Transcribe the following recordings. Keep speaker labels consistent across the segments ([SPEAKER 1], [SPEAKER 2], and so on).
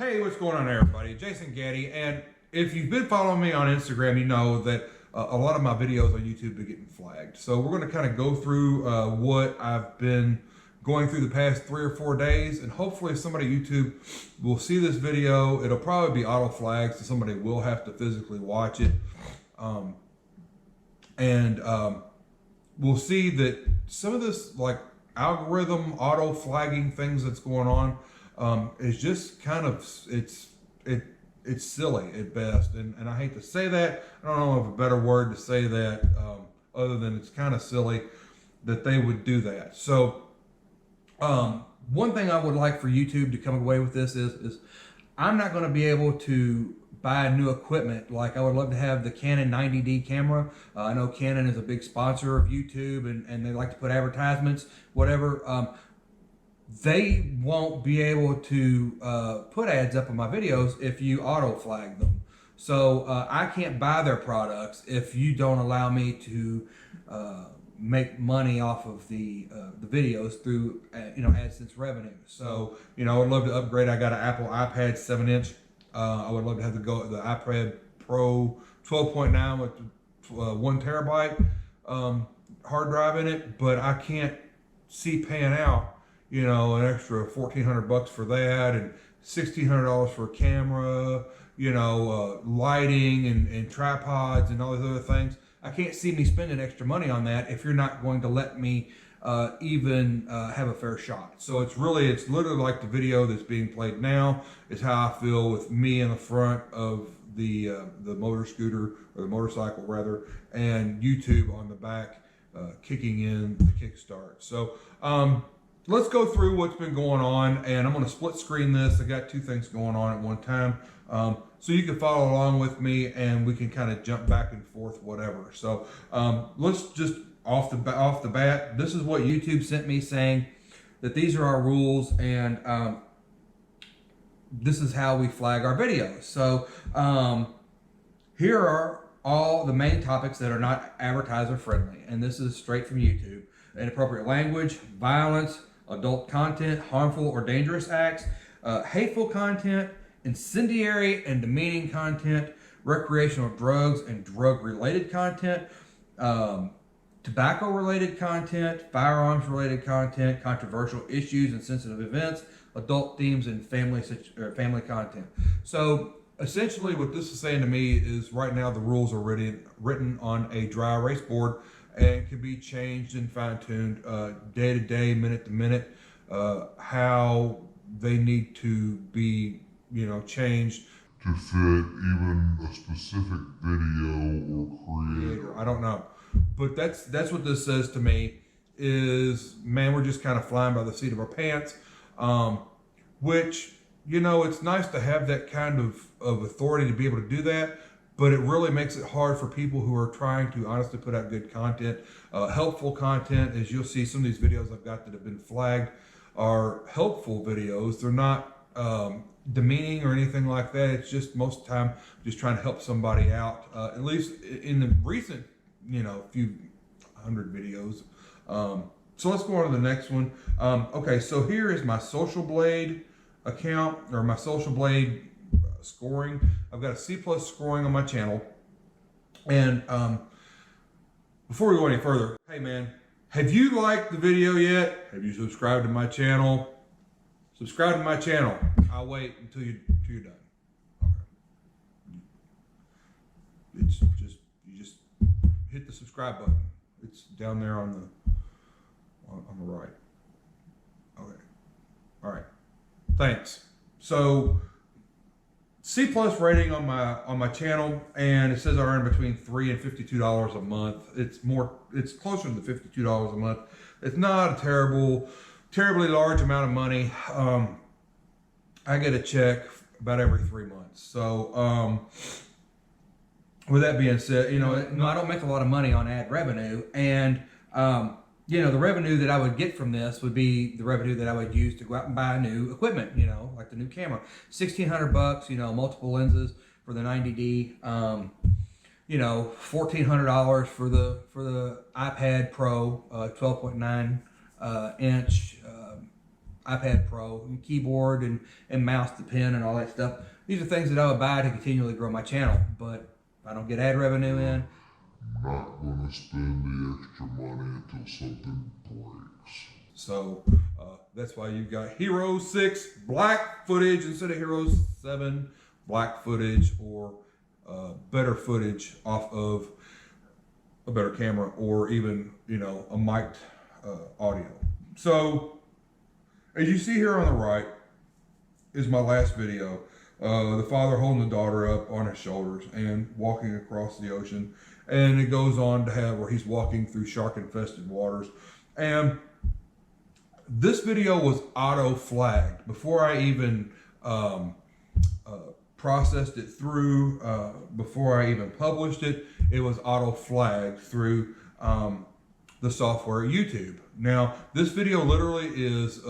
[SPEAKER 1] Hey, what's going on everybody? Jason Gaddy, and if you've been following me on Instagram, you know that a lot of my videos on YouTube are getting flagged. So we're going to kind of go through what I've been going through the past 3 or 4 days, and hopefully somebody at YouTube will see this video. It'll probably be auto flagged, so somebody will have to physically watch it. We'll see that some of this like algorithm auto flagging things that's going on is just kind of it's silly at best, and I hate to say that. I don't know of a better word to say that other than it's kind of silly that they would do that. So one thing I would like for YouTube to come away with this is I'm not going to be able to buy new equipment. Like I would love to have the Canon 90D camera. I know Canon is a big sponsor of YouTube, and they like to put advertisements, whatever. They won't be able to put ads up on my videos if you auto flag them. So I can't buy their products if you don't allow me to make money off of the videos through AdSense revenue. So I would love to upgrade. I got an Apple iPad 7-inch. I would love to have the iPad Pro 12.9 with 1 terabyte hard drive in it, but I can't see paying out an extra $1,400 for that, and $1,600 for a camera, lighting and tripods and all these other things. I can't see me spending extra money on that if you're not going to let me even have a fair shot. So it's literally like the video that's being played now is how I feel with me in the front of the motor scooter, or the motorcycle rather, and YouTube on the back kicking in the kickstart. So let's go through what's been going on, and I'm going to split screen this. I got 2 things going on at one time, so you can follow along with me, and we can kind of jump back and forth, whatever. So let's just off the bat. This is what YouTube sent me, saying that these are our rules, and this is how we flag our videos. So here are all the main topics that are not advertiser friendly, and this is straight from YouTube. Inappropriate language, violence, adult content, harmful or dangerous acts, hateful content, incendiary and demeaning content, recreational drugs and drug-related content, tobacco-related content, firearms-related content, controversial issues and sensitive events, adult themes, and family content. So essentially what this is saying to me is right now the rules are written on a dry erase board, and can be changed and fine-tuned day to day, minute to minute, how they need to be, changed
[SPEAKER 2] to fit even a specific video or creator.
[SPEAKER 1] I don't know, but that's what this says to me. Is, man, we're just kind of flying by the seat of our pants, which it's nice to have that kind of authority to be able to do that. But it really makes it hard for people who are trying to honestly put out good content, helpful content. As you'll see, some of these videos I've got that have been flagged are helpful videos. They're not demeaning or anything like that. It's just most of the time just trying to help somebody out. At least in the recent, few hundred videos. So let's go on to the next one. Okay, so here is my Social Blade account, or my Social Blade scoring. I've got a C+ scoring on my channel, and before we go any further, hey man, have you liked the video yet? Have you subscribed to my channel? Subscribe to my channel. I'll wait until you're done. Okay. It's just you just hit the subscribe button. It's down there on the right. Okay. All right. Thanks. So C+ rating on my channel, and it says I earn between $3 and $52 a month. It's closer to the $52 a month. It's not a terribly large amount of money. I get a check about every 3 months. So with that being said, I don't make a lot of money on ad revenue, and the revenue that I would get from this would be the revenue that I would use to go out and buy new equipment, like the new camera. $1,600, multiple lenses for the 90D, $1,400 for the iPad Pro 12.9 inch
[SPEAKER 3] iPad Pro, and keyboard and mouse, the pen, and all that stuff. These are things that I would buy to continually grow my channel. But if I don't get ad revenue in,
[SPEAKER 2] not gonna spend the extra money until something breaks.
[SPEAKER 1] So that's why you've got Hero 6 black footage instead of Hero 7 black footage, or better footage off of a better camera, or even, you know, a mic'd audio. So as you see here on the right is my last video. The father holding the daughter up on his shoulders and walking across the ocean. And it goes on to have where he's walking through shark infested waters. And this video was auto flagged before I even processed it through, before I even published it. It was auto flagged through the software YouTube. Now, this video literally is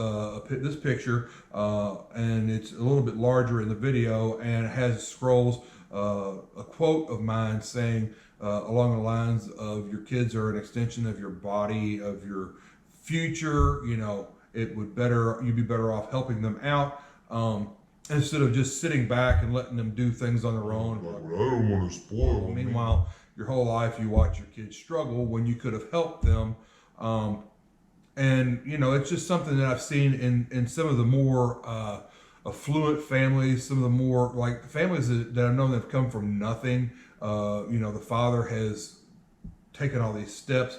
[SPEAKER 1] this picture, and it's a little bit larger in the video, and it has scrolls a quote of mine saying along the lines of, your kids are an extension of your body, of your future. You know, you'd be better off helping them out instead of just sitting back and letting them do things on their own.
[SPEAKER 2] But I don't want to spoil them.
[SPEAKER 1] Meanwhile, your whole life you watch your kids struggle when you could have helped them. And you know, it's just something that I've seen in some of the more affluent families, some of the more like families that I know that have come from nothing. You know, the father has taken all these steps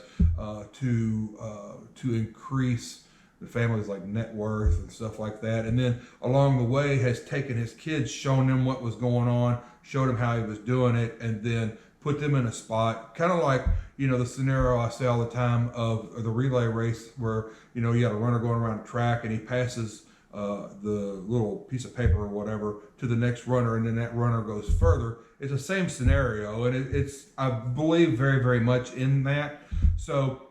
[SPEAKER 1] to increase the family's like net worth and stuff like that, and then along the way has taken his kids, shown them what was going on, showed them how he was doing it, and then put them in a spot, kind of like, you know, the scenario I say all the time of the relay race where, you know, you got a runner going around the track and he passes the little piece of paper or whatever to the next runner, and then that runner goes further. It's the same scenario, and it's I believe very, very much in that. So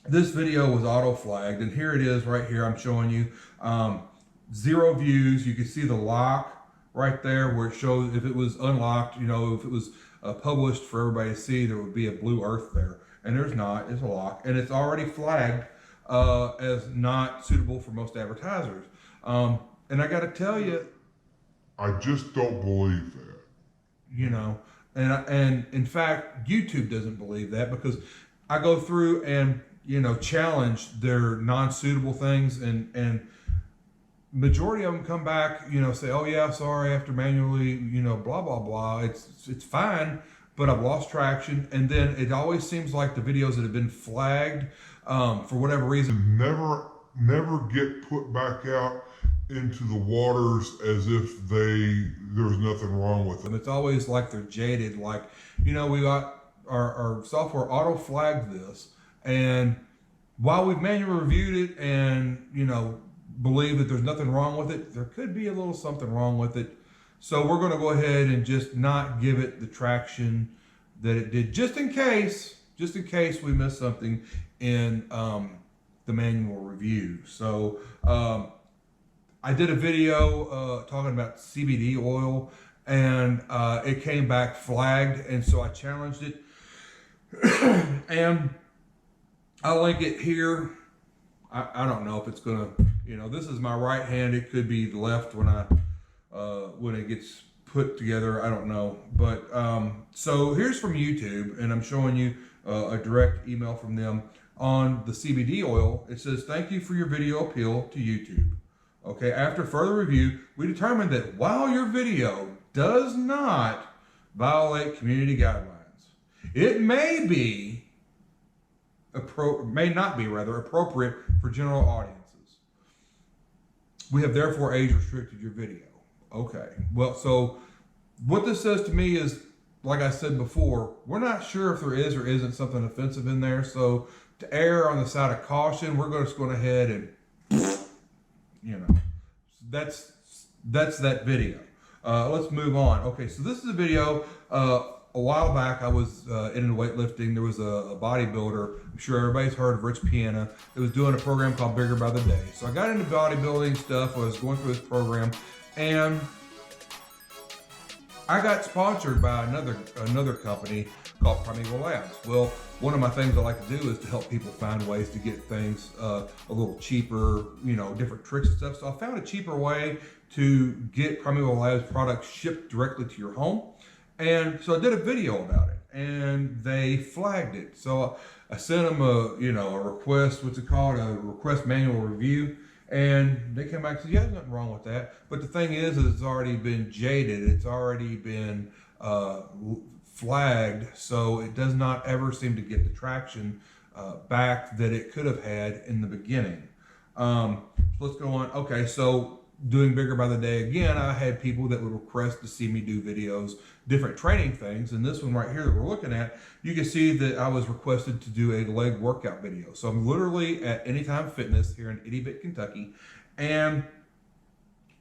[SPEAKER 1] this video was auto flagged, and here it is right here. I'm showing you 0 views. You can see the lock right there where it shows if it was unlocked, you know, if it was published for everybody to see, there would be a blue earth there, and there's not. It's a lock, and it's already flagged as not suitable for most advertisers. And I got to tell you,
[SPEAKER 2] I just don't believe that.
[SPEAKER 1] you know, and in fact, YouTube doesn't believe that, because I go through and, you know, challenge their non-suitable things, and majority of them come back, you know, say, oh yeah, sorry, after manually, you know, blah, blah, blah. It's fine, but I've lost traction. And then it always seems like the videos that have been flagged for whatever reason
[SPEAKER 2] never get put back out into the waters as if there was nothing wrong with them.
[SPEAKER 1] It's always like they're jaded, like, you know, we got our software auto flagged this, and while we've manually reviewed it and, you know, believe that there's nothing wrong with it, there could be a little something wrong with it. So we're going to go ahead and just not give it the traction that it did, just in case we miss something in the manual review. So I did a video talking about CBD oil, and it came back flagged, and so I challenged it. And I'll link it here. I don't know if it's gonna, you know, this is my right hand. It could be the left when it gets put together. I don't know. But so here's from YouTube, and I'm showing you a direct email from them on the CBD oil. It says, thank you for your video appeal to YouTube. Okay, after further review, we determined that while your video does not violate community guidelines, it may not be appropriate for general audiences. We have therefore age restricted your video. Okay, well, so what this says to me is, like I said before, we're not sure if there is or isn't something offensive in there. So to err on the side of caution, we're just going ahead and, you know, that's that video. Let's move on. Okay, so this is a video. A while back, I was into weightlifting. There was a bodybuilder. I'm sure everybody's heard of Rich Piana. It was doing a program called Bigger by the Day. So I got into bodybuilding stuff. I was going through this program, and I got sponsored by another company called Primeval Labs. Well, one of my things I like to do is to help people find ways to get things a little cheaper, you know, different tricks and stuff. So I found a cheaper way to get Primeval Labs products shipped directly to your home. And so I did a video about it, and they flagged it. So I sent them a request, what's it called, a request manual review. And they came back and said, yeah, there's nothing wrong with that. But the thing is it's already been jaded. It's already been flagged. So it does not ever seem to get the traction back that it could have had in the beginning. So let's go on. Okay, so doing bigger by the day again, I had people that would request to see me do videos, different training things. And this one right here that we're looking at, you can see that I was requested to do a leg workout video. So I'm literally at Anytime Fitness here in Itty Bit, Kentucky, and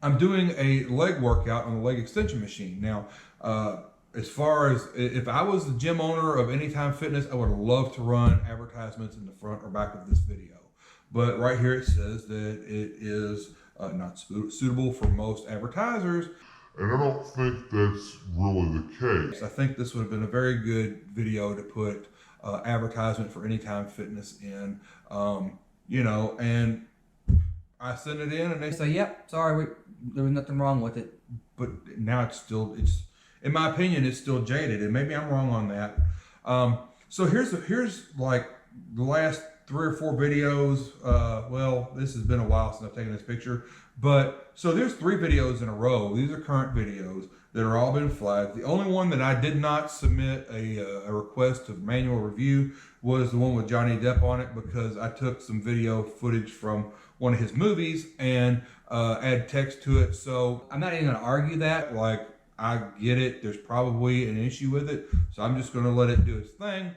[SPEAKER 1] I'm doing a leg workout on the leg extension machine. Now, as far as if I was the gym owner of Anytime Fitness, I would have loved to run advertisements in the front or back of this video. But right here it says that it is not suitable for most advertisers.
[SPEAKER 2] And I don't think that's really the case.
[SPEAKER 1] I think this would have been a very good video to put advertisement for Anytime Fitness in, and I sent it in and they
[SPEAKER 3] say, yep, sorry, there was nothing wrong with it.
[SPEAKER 1] But now it's in my opinion, it's still jaded, and maybe I'm wrong on that. So here's like the last 3 or 4 videos. Well, this has been a while since I've taken this picture, but so there's 3 videos in a row. These are current videos that are all been flagged. The only one that I did not submit a request of manual review was the one with Johnny Depp on it, because I took some video footage from one of his movies and add text to it. So I'm not even gonna argue that. Like, I get it, there's probably an issue with it, so I'm just gonna let it do its thing.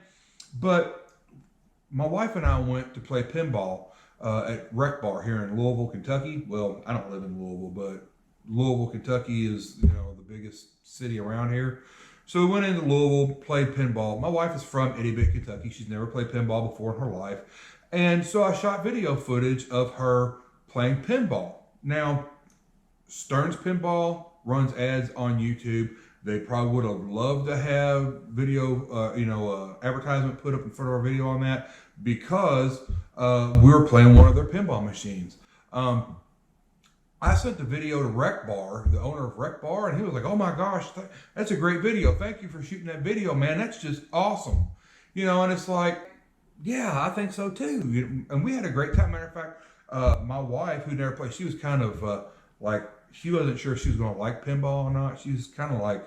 [SPEAKER 1] But my wife and I went to play pinball at Rec Bar here in Louisville, Kentucky. Well, I don't live in Louisville, but Louisville, Kentucky is, the biggest city around here. So we went into Louisville, played pinball. My wife is from Itty Bit, Kentucky. She's never played pinball before in her life. And so I shot video footage of her playing pinball. Now, Stern's Pinball runs ads on YouTube. They probably would have loved to have video, advertisement put up in front of our video on that, because we were playing one of their pinball machines. I sent the video to Rec Bar, the owner of Rec Bar, and he was like, oh my gosh, that's a great video. Thank you for shooting that video, man. That's just awesome. And it's like, yeah, I think so too. And we had a great time. Matter of fact, my wife, who never played, she was kind of she wasn't sure if she was going to like pinball or not. She was kind of like,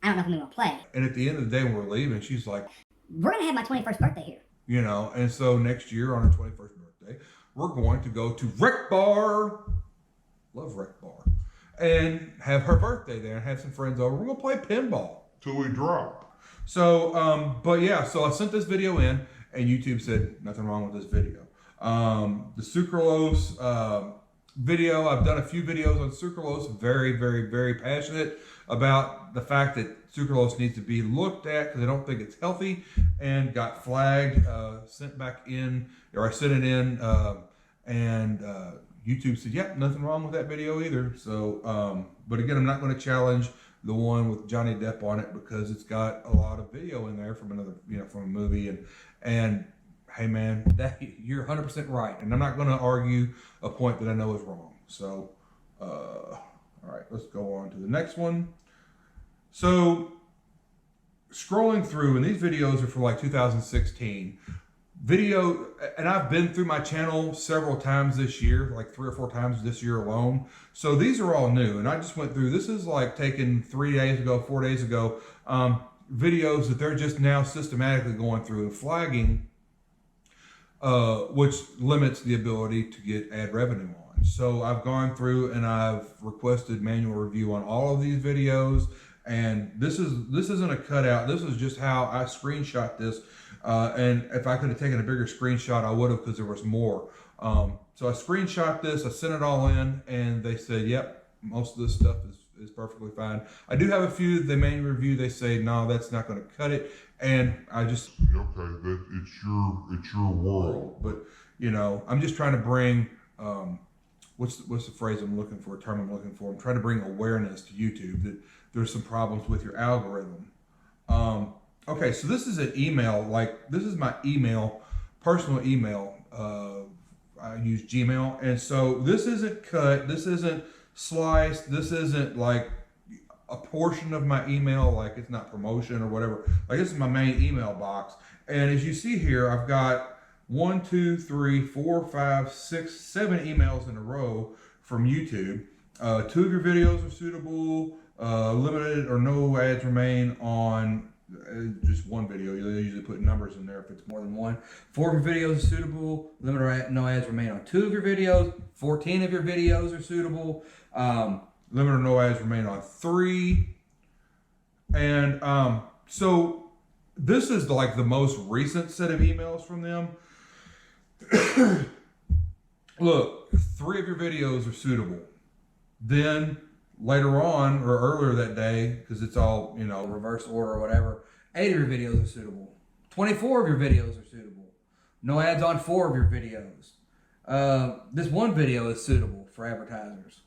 [SPEAKER 4] I don't know if I'm going to play.
[SPEAKER 1] And at the end of the day, when we're leaving, she's like,
[SPEAKER 4] we're going to have my 21st birthday here.
[SPEAKER 1] And so next year on her 21st birthday, we're going to go to Rec Bar. Love Rec Bar. And have her birthday there and have some friends over. We're going to play pinball.
[SPEAKER 2] Till we drop.
[SPEAKER 1] So, but yeah, so I sent this video in, and YouTube said, nothing wrong with this video. The sucralose video, I've done a few videos on sucralose. Very, very, very passionate about the fact that sucralose needs to be looked at, because I don't think it's healthy, and got flagged, sent back in, or I sent it in, and YouTube said, yep, nothing wrong with that video either. So, but again, I'm not going to challenge the one with Johnny Depp on it, because it's got a lot of video in there from another, from a movie, and hey man, you're 100% right, and I'm not going to argue a point that I know is wrong. So, all right, let's go on to the next one. So, scrolling through, and these videos are from like 2016. Video, and I've been through my channel several times this year, like 3 or 4 times this year alone. So these are all new, and I just went through, this is like taken 3 days ago, 4 days ago, videos that they're just now systematically going through and flagging, which limits the ability to get ad revenue on. So I've gone through and I've requested manual review on all of these videos, and this isn't a cutout. This is just how I screenshot this. And if I could have taken a bigger screenshot, I would have, because there was more. So I screenshot this, I sent it all in, and they said, yep, most of this stuff is perfectly fine. I do have a few, they manual review, they say, no, that's not going to cut it. And I just,
[SPEAKER 2] okay, it's your world.
[SPEAKER 1] But, I'm just trying to bring what's the phrase I'm looking for, term I'm looking for. I'm trying to bring awareness to YouTube that there's some problems with your algorithm. Okay, so this is an email, like this is my email, personal email. I use Gmail, and so this isn't cut, this isn't sliced, this isn't like a portion of my email, like it's not promotion or whatever. Like this is my main email box, and as you see here, I've got 1, 2, 3, 4, 5, 6, 7 emails in a row from YouTube. 2 of your videos are suitable. Limited or no ads remain on just one video. You usually put numbers in there if it's more than one. 4 of your videos are suitable. Limited or no ads remain on 2 of your videos. 14 of your videos are suitable. Limited or no ads remain on 3. And so this is like the most recent set of emails from them. Look, 3 of your videos are suitable. Then later on, or earlier that day, because it's all, you know, reverse order or whatever, 8 of your videos are suitable. 24 of your videos are suitable. No ads on 4 of your videos. This one video is suitable for advertisers.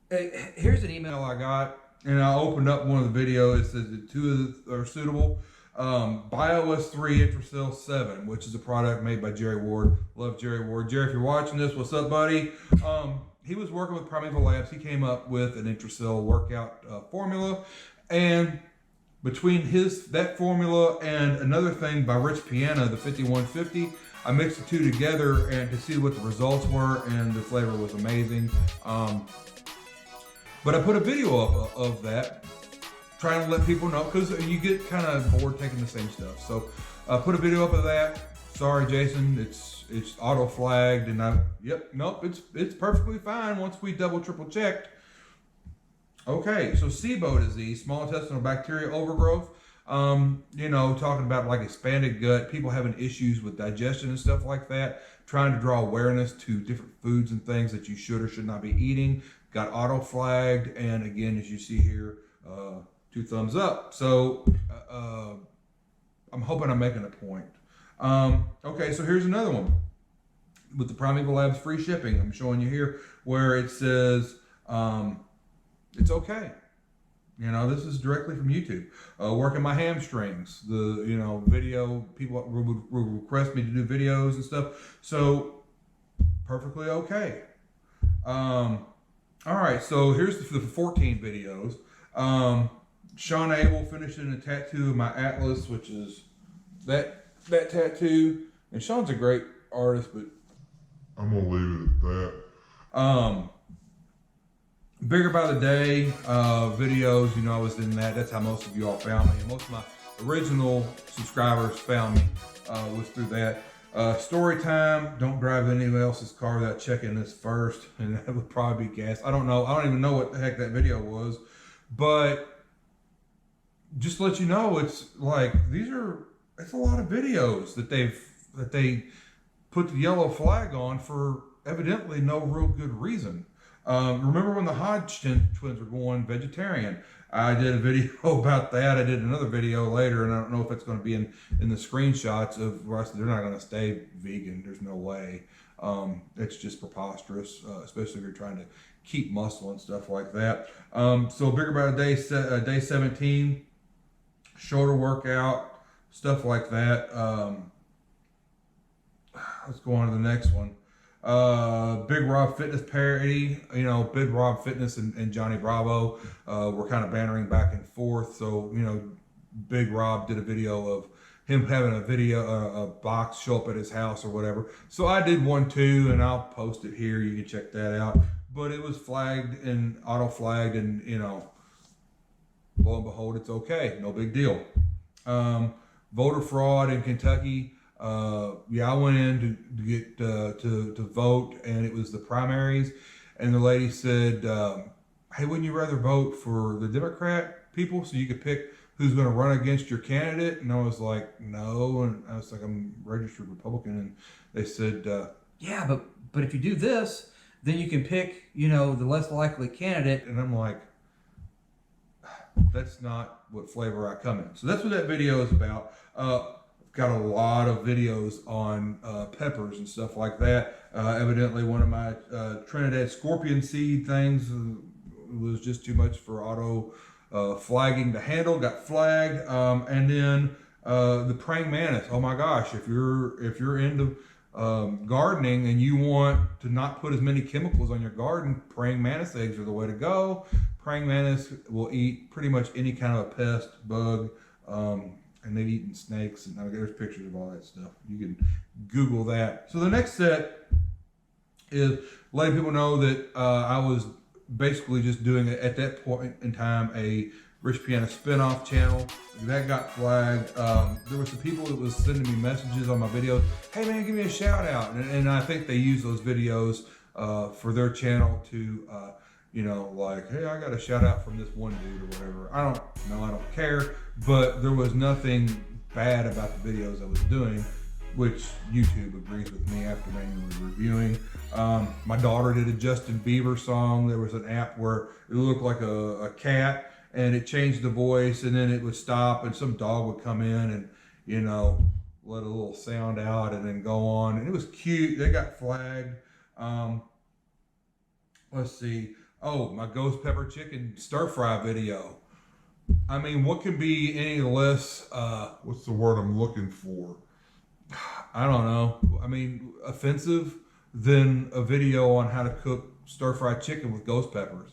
[SPEAKER 1] Here's an email I got, and I opened up one of the videos. It says that 2 of them are suitable. BioS 3 Intracell 7, which is a product made by Jerry Ward. Love Jerry Ward. Jerry, if you're watching this, what's up, buddy? He was working with Primeval Labs. He came up with an Intracell workout formula, and between that formula and another thing by Rich Piana, the 5150, I mixed the 2 together and to see what the results were, and the flavor was amazing. But I put a video up of that, trying to let people know, because you get kind of bored taking the same stuff. So I put a video up of that. Sorry, Jason, it's auto flagged, and it's perfectly fine once we double triple checked. Okay, so SIBO disease, small intestinal bacterial overgrowth. You know, talking about like expanded gut, people having issues with digestion and stuff like that, trying to draw awareness to different foods and things that you should or should not be eating. Got auto flagged, and again, as you see here, 2 thumbs up. So I'm hoping I'm making a point. Okay, so here's another one with the Primeval Labs free shipping. I'm showing you here where it says it's okay. You know, this is directly from YouTube. Working my hamstrings. The video, people would request me to do videos and stuff. So perfectly okay. All right, so here's the 14 videos. Sean Abel finishing a tattoo of my Atlas, which is that tattoo. And Sean's a great artist, but
[SPEAKER 2] I'm gonna leave it at that.
[SPEAKER 1] Bigger by the day videos, you know, I was in that. That's how most of you all found me. And most of my original subscribers found me was through that. Story time, don't drive anyone else's car without checking this first, and that would probably be gas. I don't know. I don't even know what the heck that video was, but just to let you know, it's like it's a lot of videos that they put the yellow flag on for evidently no real good reason. Remember when the Hodge twins were going vegetarian? I did a video about that. I did another video later, and I don't know if it's going to be in the screenshots of where I said they're not going to stay vegan. There's no way. It's just preposterous, especially if you're trying to keep muscle and stuff like that. So bigger by day 17, shoulder workout, stuff like that. Let's go on to the next one. Big Rob Fitness parody. You know, Big Rob Fitness and Johnny Bravo were kind of bantering back and forth. So, you know, Big Rob did a video of him having a box show up at his house or whatever. So I did one too, and I'll post it here. You can check that out. But it was flagged and auto flagged, and you know, lo and behold, it's okay. No big deal. Voter fraud in Kentucky. I went in to get to vote, and it was the primaries, and the lady said, hey, wouldn't you rather vote for the Democrat people so you could pick who's going to run against your candidate? And I was like, no. And I was like, I'm registered Republican. And they said, yeah, but if you do this, then you can pick, you know, the less likely candidate. And I'm like, that's not what flavor I come in. So that's what that video is about. got a lot of videos on peppers and stuff like that. Evidently, one of my Trinidad scorpion seed things was just too much for auto flagging to handle. Got flagged, and then the praying mantis. Oh my gosh! If you're into gardening and you want to not put as many chemicals on your garden, praying mantis eggs are the way to go. Praying mantis will eat pretty much any kind of a pest, bug, and they've eaten snakes, and there's pictures of all that stuff. You can Google that. So the next set is letting people know that I was basically just doing it at that point in time a Rich Piana spinoff channel. That got flagged. There were some people that was sending me messages on my videos. Hey man, give me a shout out. And I think they use those videos for their channel to, you know, like, hey, I got a shout out from this one dude or whatever. I don't know, I don't care. But there was nothing bad about the videos I was doing, which YouTube agrees with me after manually reviewing. My daughter did a Justin Bieber song. There was an app where it looked like a cat, and it changed the voice, and then it would stop, and some dog would come in and, you know, let a little sound out and then go on. And it was cute. They got flagged. Let's see. Oh, my ghost pepper chicken stir fry video. I mean, what could be any less,
[SPEAKER 2] What's the word I'm looking for?
[SPEAKER 1] I don't know. I mean, offensive than a video on how to cook stir fried chicken with ghost peppers.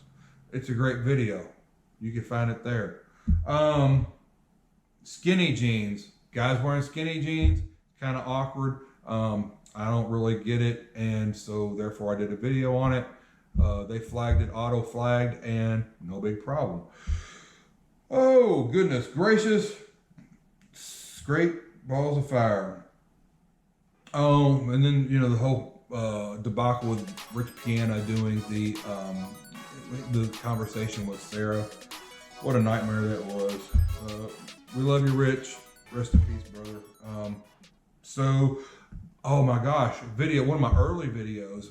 [SPEAKER 1] It's a great video. You can find it there. Skinny jeans. Guys wearing skinny jeans, kind of awkward. I don't really get it, and so therefore I did a video on it. They flagged it, auto flagged, and no big problem. Oh, goodness gracious. Straight balls of fire. And then, you know, the whole debacle with Rich Piana doing the conversation with Sarah. What a nightmare that was. We love you, Rich. Rest in peace, brother. So, oh my gosh, one of my early videos,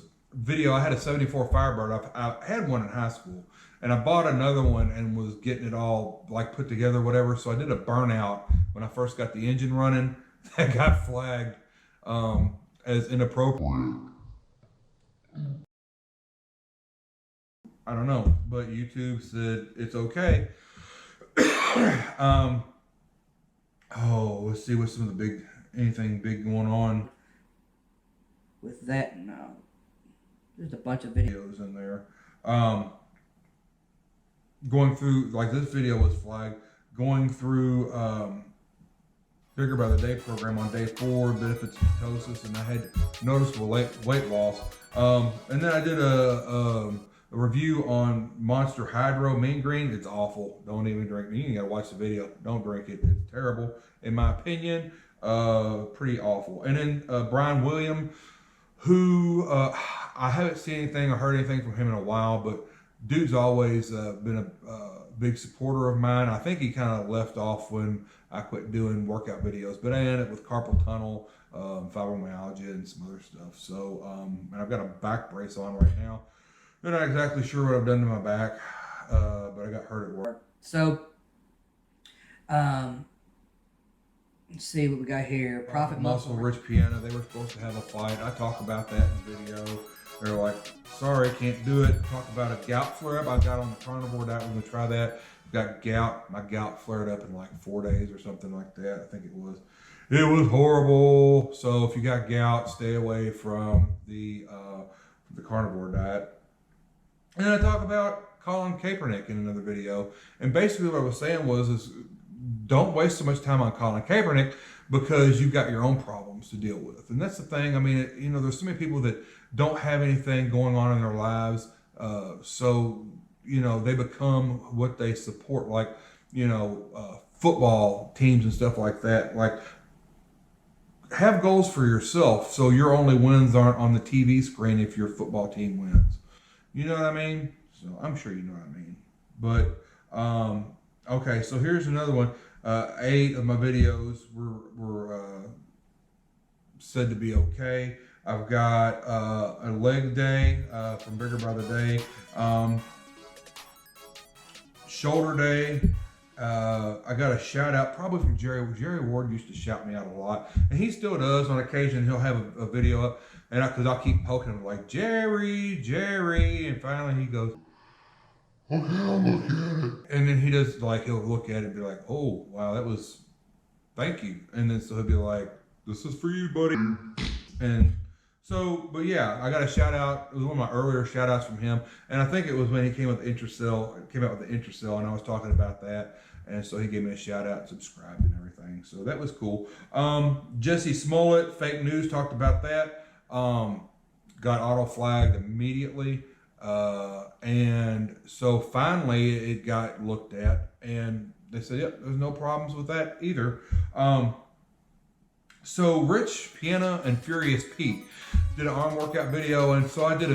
[SPEAKER 1] I had a 74 Firebird. I had one in high school, and I bought another one and was getting it all like put together, whatever. So I did a burnout when I first got the engine running. That got flagged as inappropriate. I don't know, but YouTube said it's okay. Oh, let's see what's some of the anything big going on.
[SPEAKER 3] With that, no. There's a bunch of videos.
[SPEAKER 1] Videos in there. Going through, like this video was flagged, going through Bigger by the Day program on day 4, benefits of ketosis, and I had noticeable weight loss. And then I did a review on Monster Hydro Mean Green. It's awful. Don't even drink it. You gotta watch the video. Don't drink it. It's terrible, in my opinion. Pretty awful. And then Brian William, who I haven't seen anything or heard anything from him in a while, but dude's always been a big supporter of mine. I think he kind of left off when I quit doing workout videos, but I ended up with carpal tunnel, fibromyalgia, and some other stuff. So, and I've got a back brace on right now. They're not exactly sure what I've done to my back, but I got hurt at work.
[SPEAKER 3] So, let's see what we got here. Profit
[SPEAKER 1] Muscle, Rich Piana. They were supposed to have a fight. I talk about that in the video. They're like, sorry, can't do it. Talk about a gout flare up. I got on the carnivore diet. We're gonna try that. Got gout. My gout flared up in like 4 days or something like that. I think it was. It was horrible. So if you got gout, stay away from the carnivore diet. And then I talk about Colin Kaepernick in another video. And basically what I was saying is don't waste so much time on Colin Kaepernick because you've got your own problems to deal with. And that's the thing. I mean, you know, there's so many people that don't have anything going on in their lives. So, you know, they become what they support, like, you know, football teams and stuff like that. Like, have goals for yourself so your only wins aren't on the TV screen if your football team wins. You know what I mean? So I'm sure you know what I mean. But, okay, so here's another one. 8 of my videos were said to be okay. I've got a leg day from Bigger by the Day, shoulder day, I got a shout out probably from Jerry. Jerry Ward used to shout me out a lot, and he still does on occasion. He'll have a video up, and because I'll keep poking him like Jerry, and finally he goes,
[SPEAKER 2] okay, I'll look at it.
[SPEAKER 1] and then he does like he'll look at it and be like, oh wow, that was, thank you, and then so he'll be like, this is for you, buddy, and. So, but yeah, I got a shout out. It was one of my earlier shout outs from him. And I think it was when he came out with the Intracell, and I was talking about that. And so he gave me a shout out and subscribed and everything. So that was cool. Jesse Smollett, fake news, talked about that. Got auto flagged immediately. And so finally it got looked at, and they said, yep, there's no problems with that either. So Rich Piana and Furious Pete did an arm workout video, and so I did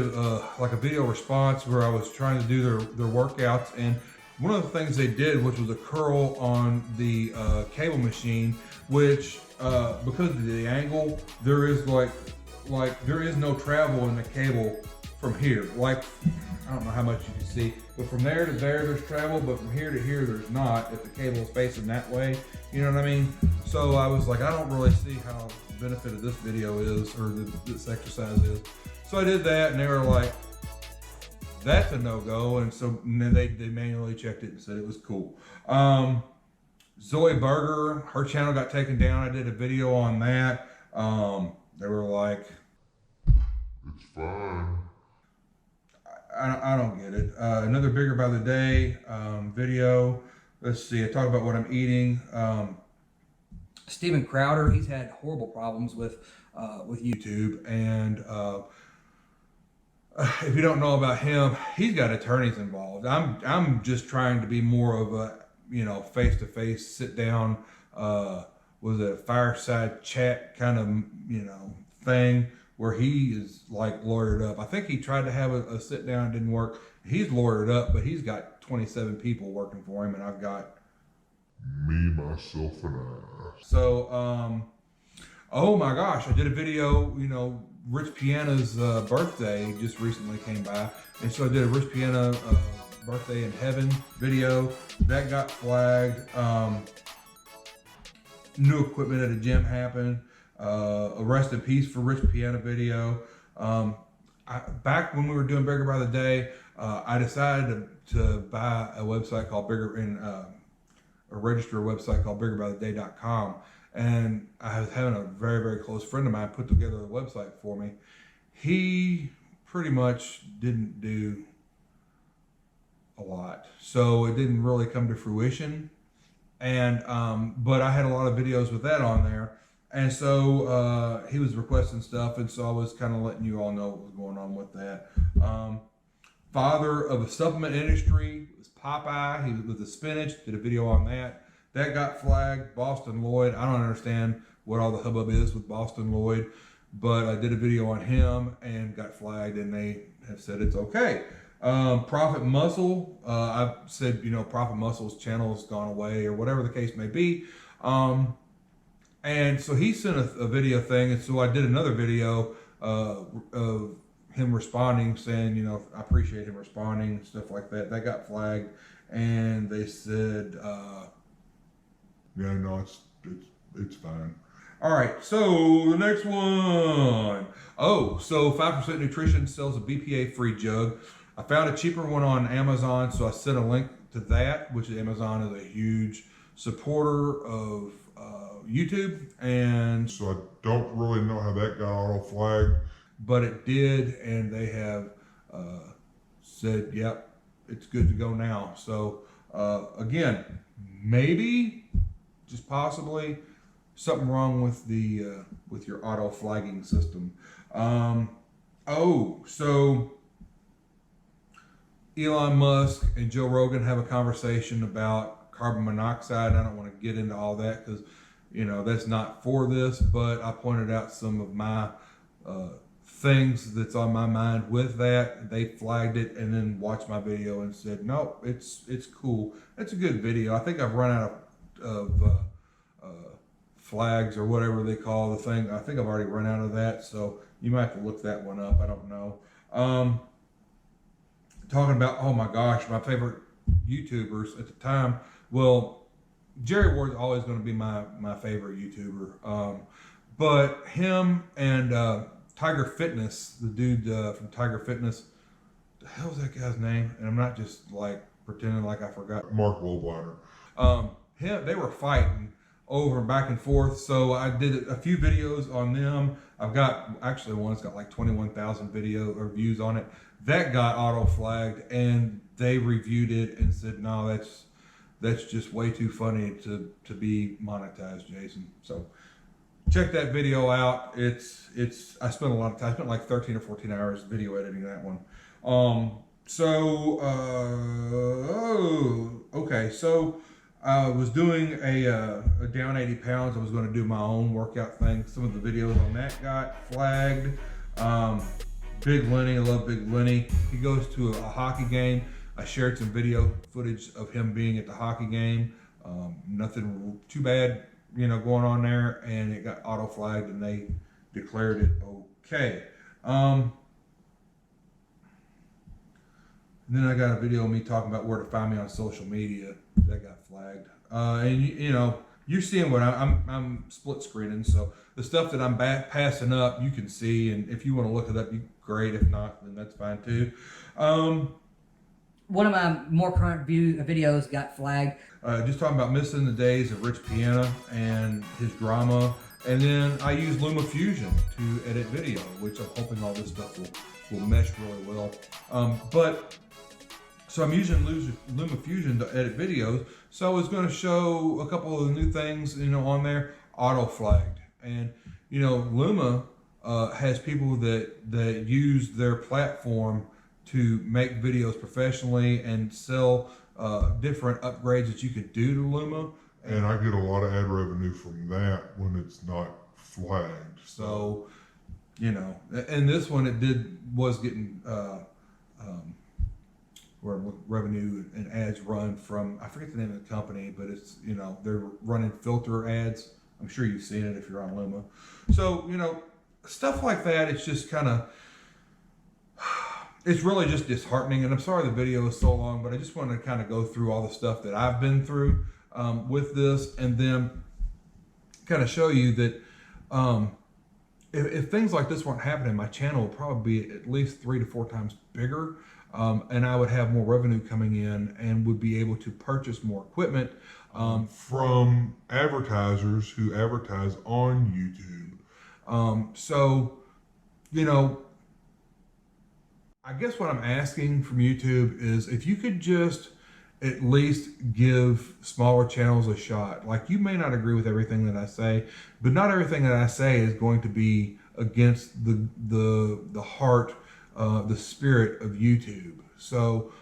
[SPEAKER 1] like a video response where I was trying to do their workouts, and one of the things they did, which was a curl on the cable machine, which because of the angle, there is like there is no travel in the cable from here. Like, I don't know how much you can see, but from there to there there's travel, but from here to here there's not if the cable is facing that way. You know what I mean? So I was like, I don't really see how the benefit of this video is, or this exercise is. So I did that, and they were like, that's a no-go, and so then they manually checked it and said it was cool. Zoe Berger, her channel got taken down. I did a video on that. They were like,
[SPEAKER 2] it's fine.
[SPEAKER 1] I don't get it. Another Bigger by the Day video. Let's see, I talk about what I'm eating.
[SPEAKER 3] Steven Crowder, he's had horrible problems with
[SPEAKER 1] YouTube, and if you don't know about him, he's got attorneys involved. I'm just trying to be more of a, you know, face-to-face, sit-down, was a fireside chat kind of, you know, thing where he is like lawyered up. I think he tried to have a sit-down, didn't work. He's lawyered up, but he's got 27 people working for him, and I've got
[SPEAKER 2] me, myself, and I.
[SPEAKER 1] So, oh my gosh, I did a video, you know, Rich Piana's birthday just recently came by, and so I did a Rich Piana birthday in heaven video. That got flagged. New equipment at a gym happened. A rest in peace for Rich Piana video. Back when we were doing Bigger by the Day, I decided to buy a website called register a website called biggerbytheday.com, and I was having a very, very close friend of mine put together the website for me. He pretty much didn't do a lot, so it didn't really come to fruition. And but I had a lot of videos with that on there, and so he was requesting stuff, and so I was kind of letting you all know what was going on with that. Father of a supplement industry was Popeye. He was with the spinach. Did a video on that. That got flagged. Boston Lloyd. I don't understand what all the hubbub is with Boston Lloyd, but I did a video on him and got flagged, and they have said it's okay. Prophet Muscle. I've said, you know, Prophet Muscle's channel has gone away or whatever the case may be. And so he sent a video thing, and so I did another video of him responding, saying, you know, I appreciate him responding, stuff like that. That got flagged, and they said, yeah, no, it's fine. All right, so the next one. Oh, so 5% Nutrition sells a BPA-free jug. I found a cheaper one on Amazon, so I sent a link to that, which Amazon is a huge supporter of YouTube, and
[SPEAKER 2] so I don't really know how that got auto flagged,
[SPEAKER 1] but it did, and they have said, yep, it's good to go now. So again, maybe, just possibly, something wrong with the with your auto flagging system. Oh, so Elon Musk and Joe Rogan have a conversation about carbon monoxide. I don't want to get into all that because, you know, that's not for this, but I pointed out some of my things that's on my mind with that. They flagged it and then watched my video and said, no, it's cool. It's a good video. I think I've run out of flags or whatever they call the thing. I think I've already run out of that, so you might have to look that one up. I don't know. Talking about, oh my gosh, my favorite YouTubers at the time. Well, Jerry Ward's always going to be my favorite YouTuber. But him and Tiger Fitness, the dude from Tiger Fitness, the hell's that guy's name? And I'm not just like pretending like I forgot.
[SPEAKER 2] Mark Wohlbeiner.
[SPEAKER 1] They were fighting over and back and forth. So I did a few videos on them. I've got actually one's got like 21,000 video or views on it. That got auto flagged, and they reviewed it and said, no, that's just way too funny to be monetized, Jason. So check that video out. I spent a lot of time. I spent like 13 or 14 hours video editing that one. Okay, so I was doing a down 80 pounds. I was going to do my own workout thing. Some of the videos on that got flagged. Big Lenny, I love Big Lenny. He goes to a hockey game. I shared some video footage of him being at the hockey game. Nothing too bad, going on there, and it got auto flagged, and they declared it okay. And then I got a video of me talking about where to find me on social media. That got flagged. And you're seeing what I'm split screening. So the stuff that I'm passing up, you can see. And if you want to look it up, great. If not, then that's fine too.
[SPEAKER 3] One of my more current videos got flagged.
[SPEAKER 1] Just talking about missing the days of Rich Piana and his drama. And then I use LumaFusion to edit video, which I'm hoping all this stuff will mesh really well. So I'm using LumaFusion to edit videos. So I was going to show a couple of the new things, on there, auto flagged. And, Luma has people that use their platform to make videos professionally and sell different upgrades that you could do to Luma.
[SPEAKER 2] And I get a lot of ad revenue from that when it's not flagged.
[SPEAKER 1] So, and this one was getting where revenue and ads run from, I forget the name of the company, but it's, they're running filter ads. I'm sure you've seen it if you're on Luma. So, stuff like that, it's just kind of, it's really just disheartening. And I'm sorry the video is so long, but I just wanted to kind of go through all the stuff that I've been through with this, and then kind of show you that if things like this weren't happening, my channel would probably be at least 3 to 4 times bigger. And I would have more revenue coming in and would be able to purchase more equipment
[SPEAKER 2] from advertisers who advertise on YouTube.
[SPEAKER 1] So, I guess what I'm asking from YouTube is if you could just at least give smaller channels a shot. Like, you may not agree with everything that I say, but not everything that I say is going to be against the heart, the spirit of YouTube. So,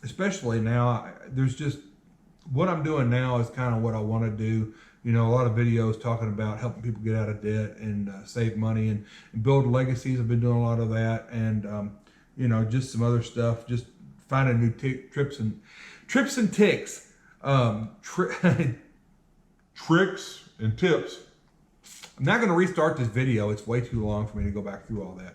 [SPEAKER 1] especially now, there's just, what I'm doing now is kind of what I want to do. A lot of videos talking about helping people get out of debt and save money and build legacies. I've been doing a lot of that, and just some other stuff, just finding new trips and ticks,
[SPEAKER 2] tricks and tips.
[SPEAKER 1] I'm not going to restart this video. It's way too long for me to go back through all that.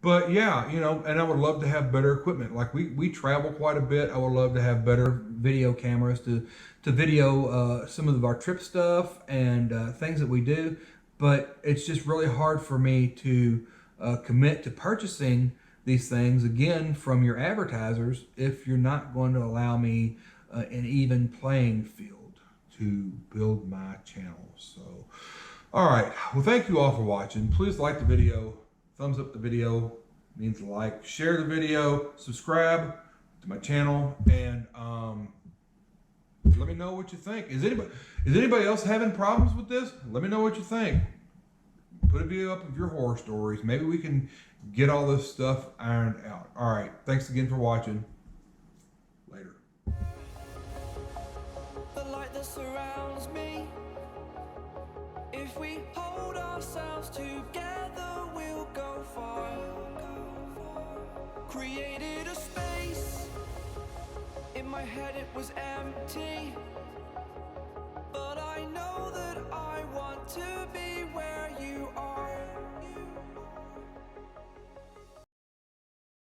[SPEAKER 1] But yeah, and I would love to have better equipment. Like, we travel quite a bit. I would love to have better video cameras to video some of our trip stuff and things that we do. But it's just really hard for me to commit to purchasing these things again from your advertisers if you're not going to allow me an even playing field to build my channel. So, all right. Well, thank you all for watching. Please like the video. Thumbs up the video means a like. Share the video. Subscribe to my channel, and let me know what you think. Is anybody else having problems with this? Let me know what you think. Put a video up of your horror stories. Maybe we can get all this stuff ironed out. All right. Thanks again for watching. Later.
[SPEAKER 5] The light that surrounds me. If we hold ourselves together, we'll go far. Created a space. In my head it was empty.